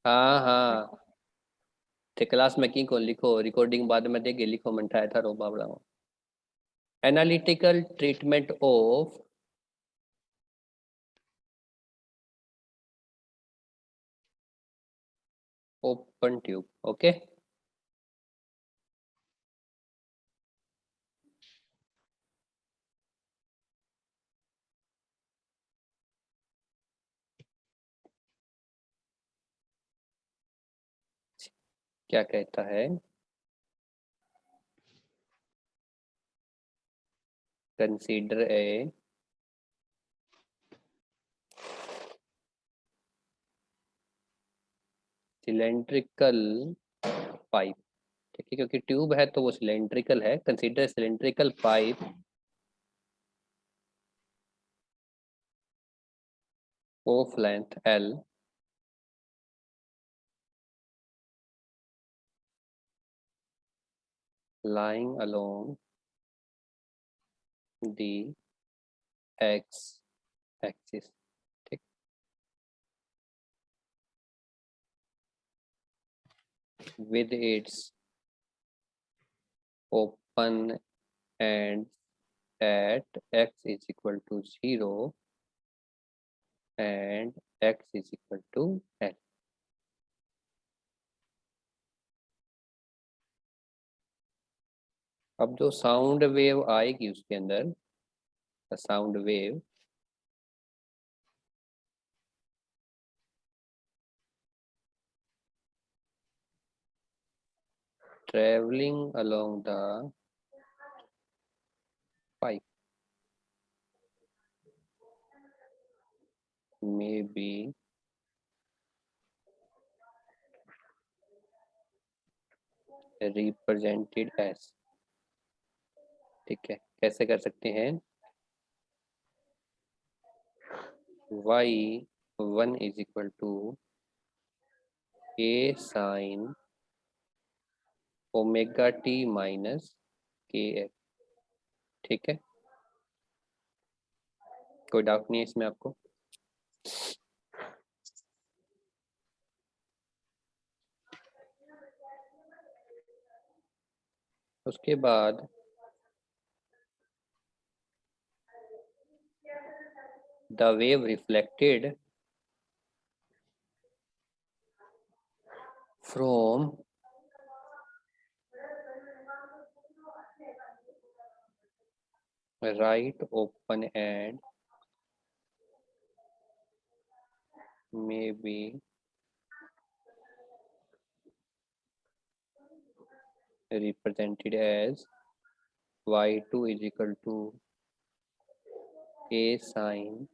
हाँ हाँ, ते क्लास में की को लिखो, रिकॉर्डिंग बाद में देगी, लिखो मन ठाए थारो बाबड़ा। Analytical treatment of open tube. Okay, क्या कहता है? Consider a cylindrical pipe. ठीक है, क्योंकि ट्यूब है तो वो सिलेंड्रिकल है। Consider cylindrical pipe of length L lying along the x axis। ठीक, with its open ends at x is equal to 0 and x is equal to L। अब जो साउंड वेव आएगी उसके अंदर, sound wave traveling along the pipe may be represented as। ठीक है, कैसे कर सकते हैं? y1 is equal to a sin omega t minus के एक्स। ठीक है, कोई डाउट नहीं है इसमें आपको? उसके बाद the wave reflected from right open end may be represented as y2 is equal to a sin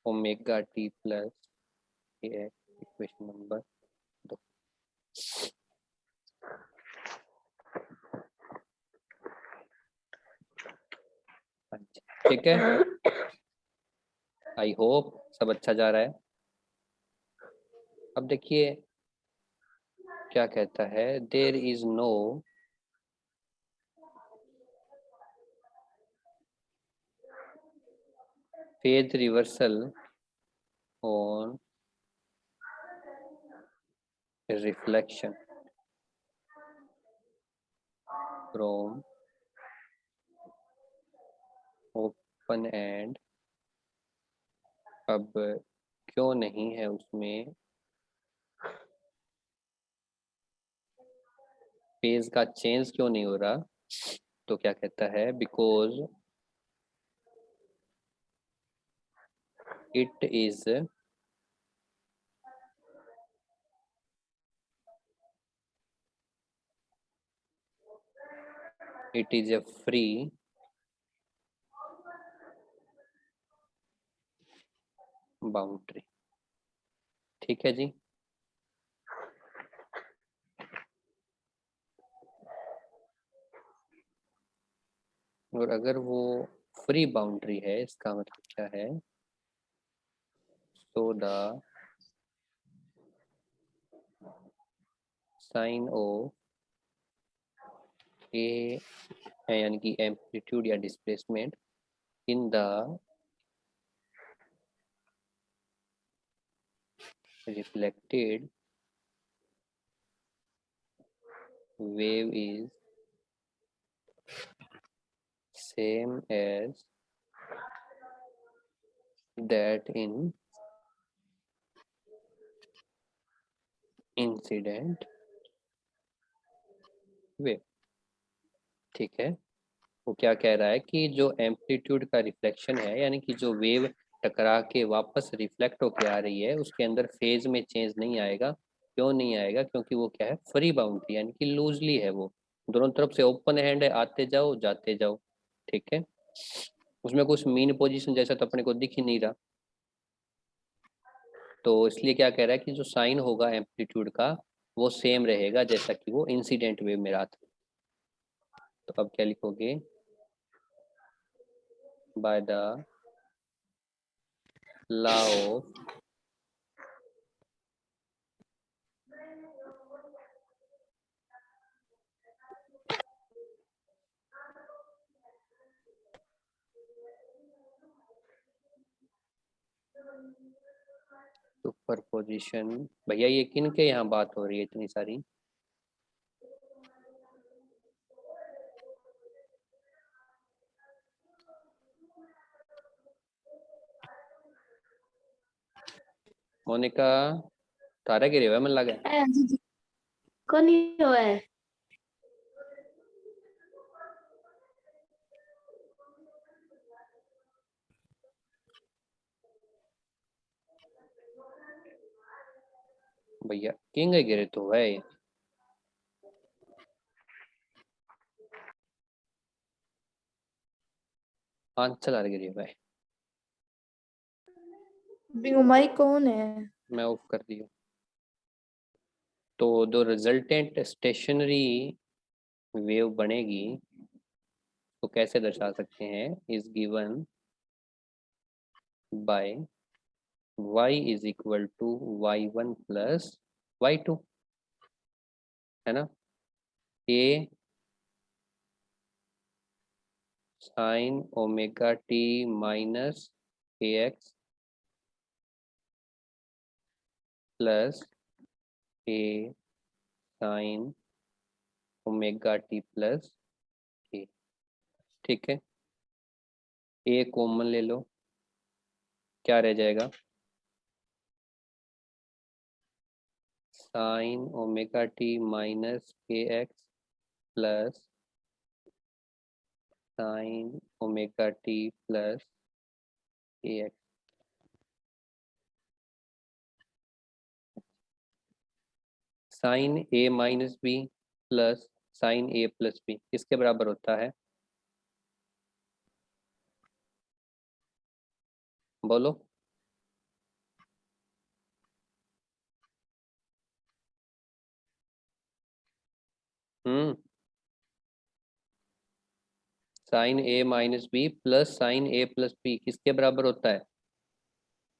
omega t plus के एक्स। Equation number 2। ठीक है, आई होप सब अच्छा जा रहा है। अब देखिए क्या कहता है, there is no phase reversal on reflection from open end. अब क्यों नहीं है उसमें फेज का चेंज, क्यों नहीं हो रहा? तो क्या कहता है, because it is a free boundary. ठीक है जी, और अगर वो फ्री बाउंड्री है इसका मतलब क्या है? सो द साइन ऑफ ए है, यानी कि एम्पलीट्यूड या displacement in the reflected wave is same as that in incident wave। ठीक है, वो क्या कह रहा है कि जो एम्पलीट्यूड का रिफ्लेक्शन है, यानी कि जो वेव टकरा के वापस रिफ्लेक्ट होके आ रही है, उसके अंदर फेज में चेंज नहीं आएगा। क्यों नहीं आएगा? क्योंकि वो क्या है, फ्री बाउंड्री, यानी कि लूजली है, वो दोनों तरफ से ओपन हैंड है, आते जाओ जाते जाओ। ठीक है, उसमें कुछ मीन पोजीशन जैसा तो अपने को दिख ही नहीं रहा। तो इसलिए क्या कह रहा है कि जो साइन होगा एम्पलीट्यूड का वो सेम रहेगा जैसा कि वो इंसिडेंट वेव में रहा था। तो अब क्या लिखोगे? By the law of superposition. भैया ये किन के यहाँ बात हो रही है इतनी सारी? मोनिका तारा गिरे हुआ है, मन लगा है। कौन हुआ है? भैया किंग गिरे तो है। आंचल आ गिरे हुआ है। बिंगुमाई कौन है? मैं ऑफ कर दी हूँ। तो जो रिजल्टेंट स्टेशनरी वेव बनेगी तो कैसे दर्शा सकते हैं? Is given by y is equal to y1 plus y2, है ना? a sine omega t minus kx plus a sine omega t plus k। ठीक है, a कॉमन ले लो, क्या रह जाएगा? Sine omega t minus kx plus sine omega t plus kx। Sine a minus B plus sine a plus B किसके बराबर होता है? बोलो। Sine a minus B plus sine a plus B किसके बराबर होता है?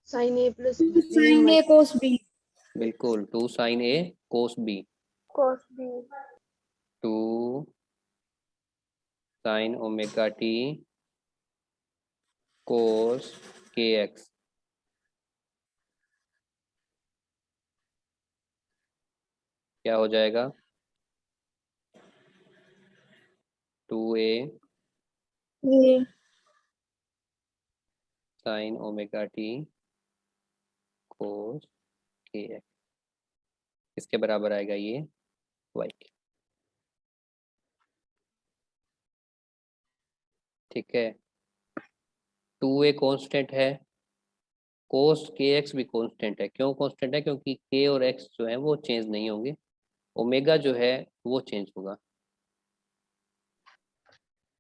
Sine A plus sine A cos B. बिल्कुल, two sine a cos b। Cos B. Two sine omega t cos kx। क्या हो जाएगा? 2a sine omega t cos kx किसके बराबर आएगा ये? y। ठीक है, 2a कांस्टेंट है, कोस kx भी कांस्टेंट है। क्यों कांस्टेंट है? क्योंकि k और x जो है वो चेंज नहीं होंगे, ओमेगा जो है वो चेंज होगा,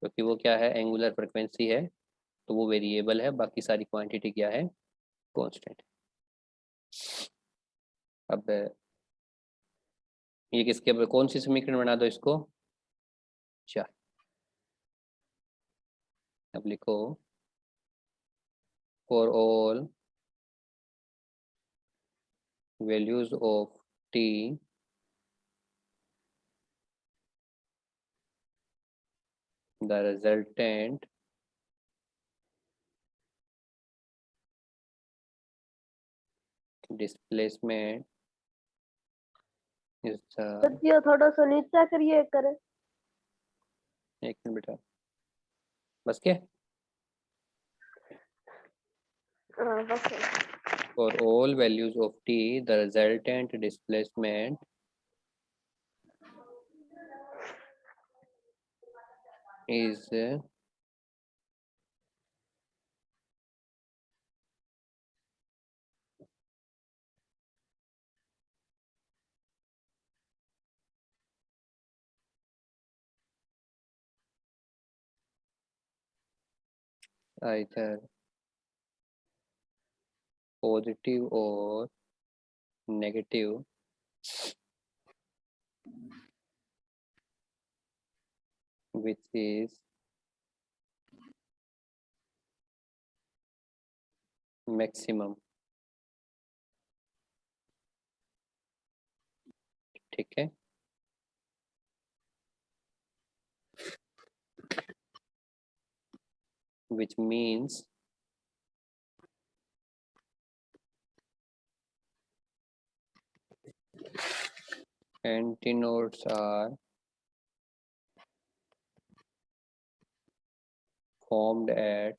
क्योंकि वो क्या है, एंगुलर फ्रिक्वेंसी है, तो वो वेरिएबल है। बाकी सारी क्वांटिटी क्या है? कांस्टेंट। अब ये किसके, कौन सी समीकरण बना दो इसको? 4। अब लिखो for all values of t the resultant displacement is the, सत्य थोड़ा सा नीचा करिए करे। एक मिनट बेटा, बस क्या, बस for all values of t the resultant displacement is either positive or negative which is maximum। ठीक है, which means antinodes are formed at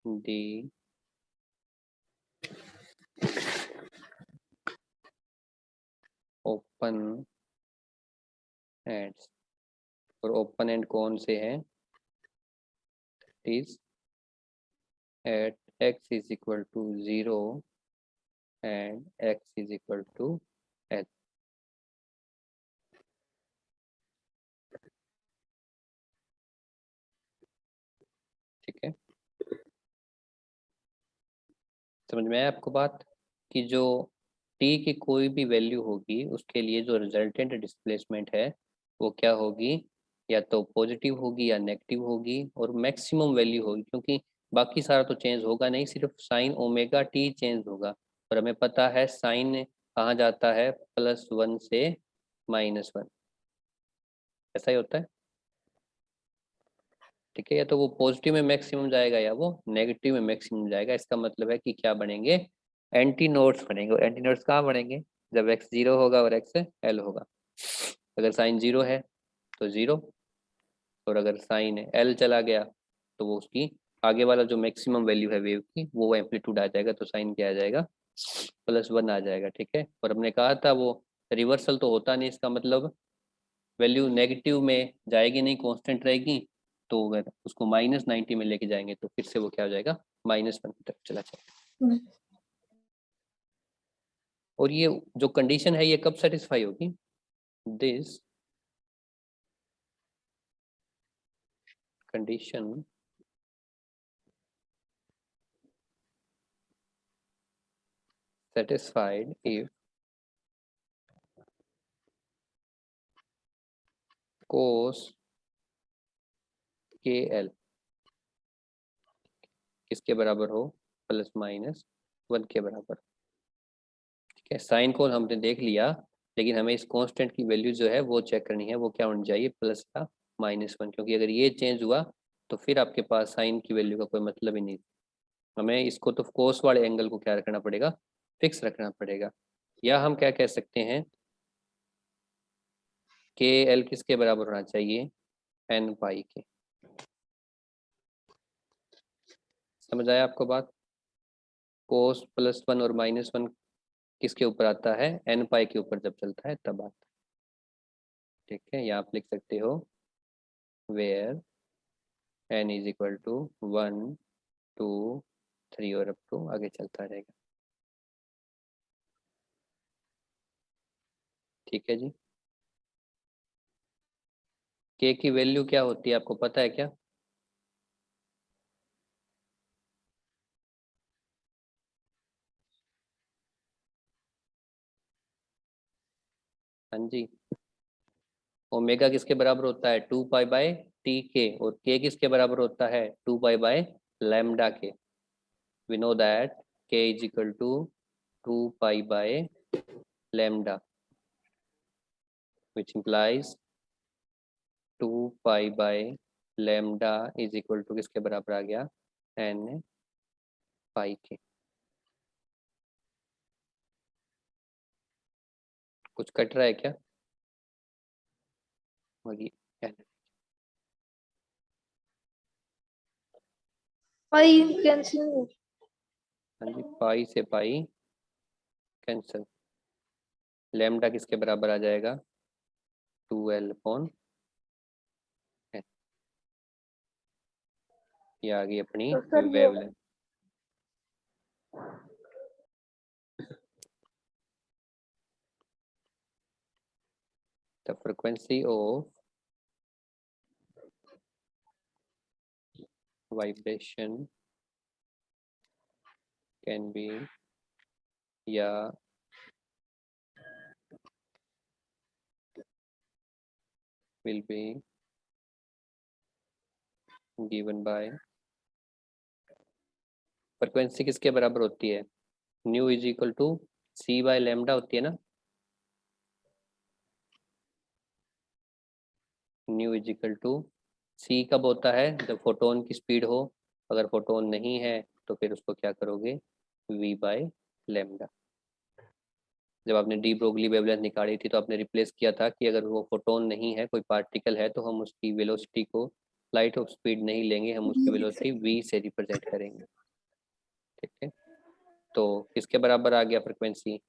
the open ends। और ओपन एंड कौन से हैं? Is at x is equal to 0 and x is equal to h। ठीक है, समझ में आया आपको बात कि जो t की कोई भी वैल्यू होगी उसके लिए जो रिजल्टेंट डिस्प्लेसमेंट है वो क्या होगी, या तो पॉजिटिव होगी या नेगेटिव होगी, और मैक्सिमम वैल्यू होगी, क्योंकि बाकी सारा तो चेंज होगा नहीं, सिर्फ साइन ओमेगा टी चेंज होगा। और हमें पता है साइन कहाँ जाता है, +1 से -1, ऐसा ही होता है। ठीक है, या तो वो पॉजिटिव में मैक्सिमम जाएगा या वो नेगेटिव में मैक्सिमम जाएगा। इसका मतलब है कि क्या बनेंगे, एंटी नोड्स बनेंगे। और एंटी नोड्स कहाँ बनेंगे, जब x 0 होगा और x l होगा। अगर साइन 0 है तो 0, और अगर साइन l चला गया तो वो उसकी आगे वाला जो मैक्सिमम वैल्यू है वेव की वो एम्पलीट्यूड आ जाएगा, तो साइन क्या आ जाएगा, +1 आ जाएगा। ठीक है, और हमने कहा था वो रिवर्सल तो होता नहीं, इसका मतलब वैल्यू नेगेटिव में जाएगी नहीं, कांस्टेंट रहेगी। तो अगर उसको -90 में लेके जाएंगे तो फिर से वो क्या हो जाएगा, -1 की तरफ चला जाएगा। और ये जो कंडीशन है ये कब सेटिस्फाई होगी, this condition satisfied if cos kl किसके बराबर हो, ±1 के बराबर। ठीक है, साइन को हमने देख लिया, लेकिन हमें इस कांस्टेंट की वैल्यू जो है वो चेक करनी है, वो क्या होनी चाहिए, प्लस या -1, क्योंकि अगर ये चेंज हुआ तो फिर आपके पास साइन की वैल्यू का कोई मतलब ही नहीं। हमें इसको तो कोस वाले एंगल को क्या रखना पड़ेगा, फिक्स रखना पड़ेगा। या हम क्या कह सकते हैं, के एल किसके बराबर होना चाहिए, n पाई के। समझ आया आपको बात, कोस +1 और -1 किसके ऊपर आता है, n पाई के ऊपर जब चलता है तब आता है। ठीक है, यहाँ आप लिख सकते हो where n is equal to 1 2 3 और अप टू आगे चलता रहेगा। ठीक है जी, k की वैल्यू क्या होती है आपको पता है क्या, हाँ जी, ओमेगा किसके बराबर होता है, 2 पाई/t के, और k किसके बराबर होता है, 2 पाई/लैम्डा के। We know that k is equal to 2 पाई/लैम्डा, विच implies 2 पाई/लैम्डा इज इक्वल टू किसके बराबर आ गया, n पाई के। कुछ कट रहा है क्या? वही पाई कैंसिल। हाँ जी, पाई से पाई कैंसिल। लैम्डा किसके बराबर आ जाएगा? 2L/n। ये आ गई अपनी तो सर ये wavelength. The frequency of vibration can be या will be given by frequency किसके बराबर होती है? Nu is equal to C by lambda होती है ना। Nu is equal to C कब होता है? जब फोटोन की स्पीड हो। अगर फोटोन नहीं है तो फिर उसको क्या करोगे? V by lambda. जब आपने डी ब्रोगली वेवलेंथ निकाली थी तो आपने रिप्लेस किया था कि अगर वो फोटोन नहीं है, कोई पार्टिकल है, तो हम उसकी वेलोसिटी को लाइट ऑफ स्पीड नहीं लेंगे, हम उसकी वेलोसिटी वी से रिप्रेजेंट करेंगे। ठीक है, तो किसके बराबर आ गया फ्रिक्वेंसी?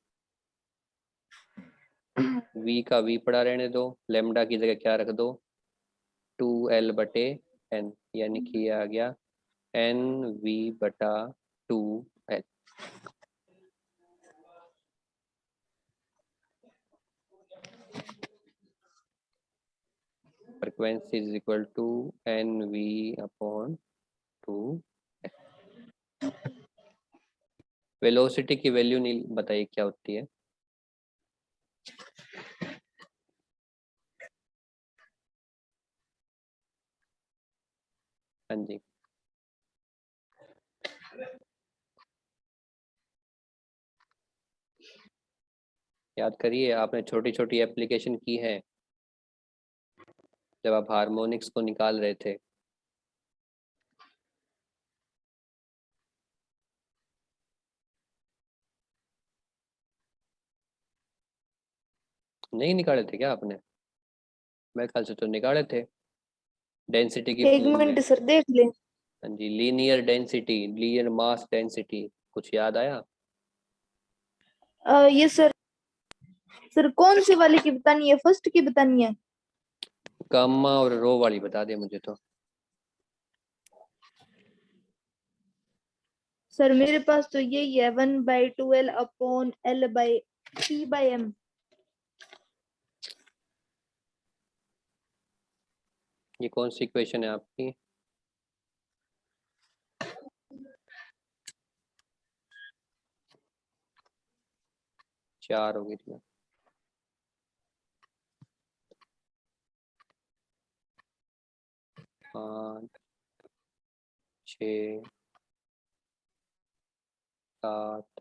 वी का वी पड़ा रहने दो, लेमडा की जगह क्या रख दो? 2L/n, यानी कि ये आ गया NV/2L। Frequency is equal to NV/2L। Velocity की वैल्यू नहीं बताइए क्या होती है? हाँ जी, याद करिए, आपने छोटी छोटी एप्लीकेशन की है जब आप हार्मोनिक्स को निकाल रहे थे। नहीं निकाले थे क्या आपने? मेरे ख्याल से तो निकाले थे, डेंसिटी की एक फॉर्म में। मिनट सर देख ले। हाँ जी, linear density, linear mass density, कुछ याद आया? ये सर, कौन सी वाली की बतानी है? फर्स्ट की बतानी है? गामा और रो वाली बता दे मुझे तो। सर मेरे पास तो यही है, 1/2L/L/P/m। ये कौन सी इक्वेशन है आपकी? चार होगी थी। 5, 6, 7,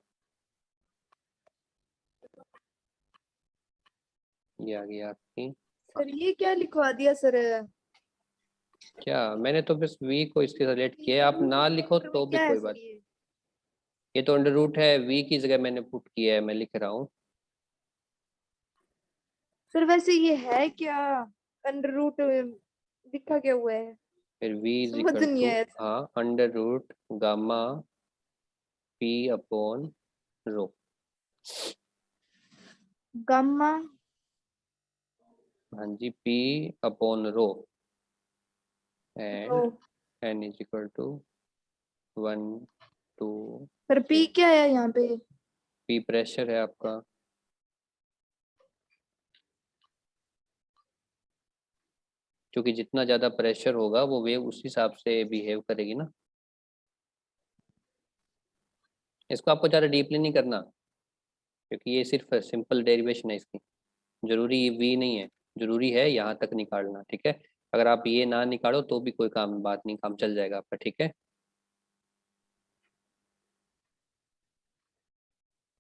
ये आ गई आपकी। सर ये क्या लिखवा दिया सर? क्या, मैंने तो बस वी को इसके साथ रिलेट किया है, आप ना लिखो तो भी क्या है कोई सर बात। ये? ये तो अंडर रूट है, वी की जगह मैंने पुट किया है, मैं लिख रहा हूँ। सर वैसे ये है क्या? अंडर रूट लिखा क्या हुआ है? फिर वी इज समझ इक्वल नहीं टू, आया। हाँ, अंडर रूट गामा P/रो। गामा। हाँ जी, P/रो and rho. n is equal to 1 2। Sir P क्या है यहाँ पे? P प्रेशर है आपका। क्योंकि जितना ज़्यादा प्रेशर होगा वो वेव उस हिसाब से बिहेव करेगी ना। इसको आपको ज़्यादा डीपली नहीं करना, क्योंकि ये सिर्फ सिंपल डेरिवेशन है इसकी। जरूरी वी नहीं है, जरूरी है यहाँ तक निकालना। ठीक है, अगर आप ये ना निकालो तो भी कोई काम बात नहीं, काम चल जाएगा आपका। ठीक है,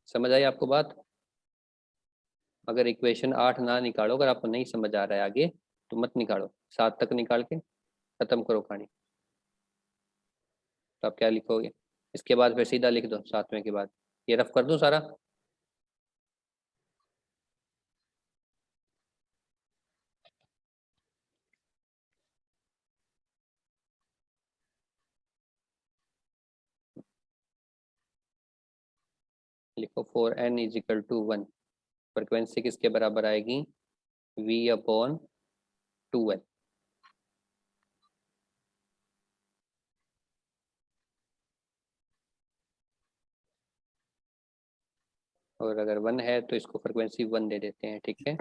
समझ आई आपको बात? अगर इक्वेशन 8 ना निकालो, अगर आपको नहीं समझ आ रहा है आगे, तो मत निकालो, 7 तक निकाल के खत्म करो कहानी। तो आप क्या लिखोगे? इसके बाद फिर सीधा लिख दो 7वें के बाद। ये रफ कर दूं सारा? लिखो for n is equal to 1 frequency किसके बराबर आएगी, v अपॉन 2l। और अगर 1 है तो इसको फ्रिक्वेंसी 1 दे देते हैं, ठीक है।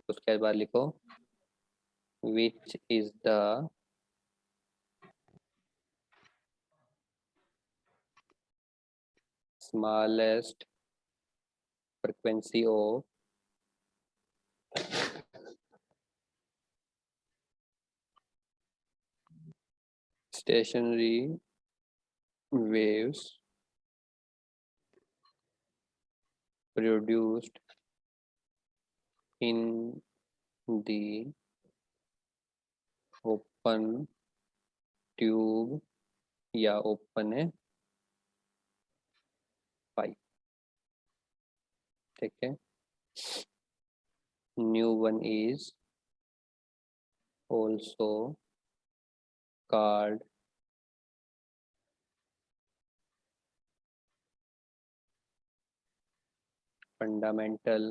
उसके बाद लिखो which is the smallest frequency of stationary waves produced in the open tube या ओपन है पाइप, ठीक है। New one is also called fundamental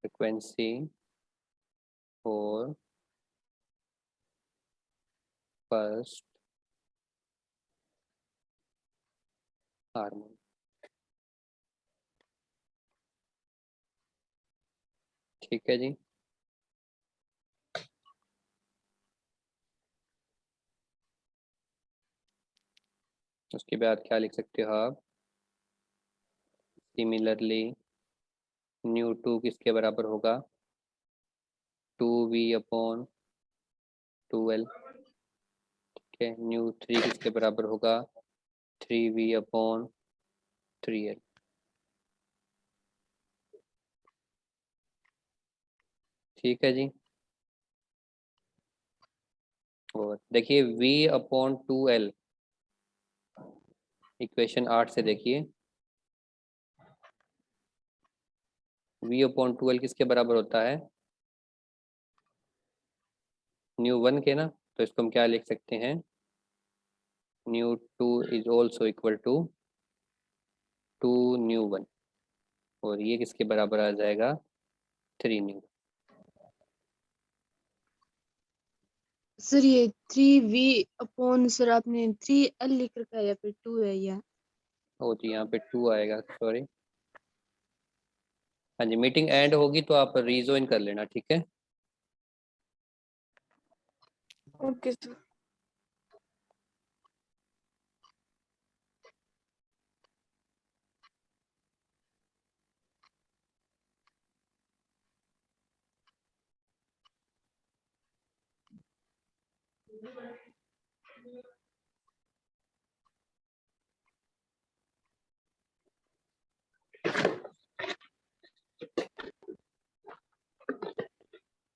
frequency for first harmony, ठीक है जी। उसके बाद क्या लिख सकते हो आप, सिमिलरली न्यू टू किसके बराबर होगा, 2v अपॉन 2l, ठीक है। न्यू थ्री किसके बराबर होगा, 3v अपॉन 3l, ठीक है जी। और देखिए v अपॉन 2l, इक्वेशन 8 से देखिए v अपॉन 2l किसके बराबर होता है, न्यू वन के ना। तो इसको हम क्या लिख सकते हैं, nu two is also equal to 2 nu one, और ये किसके बराबर आ जाएगा, 3 न्यू। सर ये 3v अपॉन सर आपने 3l लिख रखा है या फिर 2 है या? ओ जी यहाँ पे 2 आएगा, सॉरी। हाँ जी, मीटिंग एंड होगी तो आप रीजॉइन कर लेना, ठीक है। Okay sir.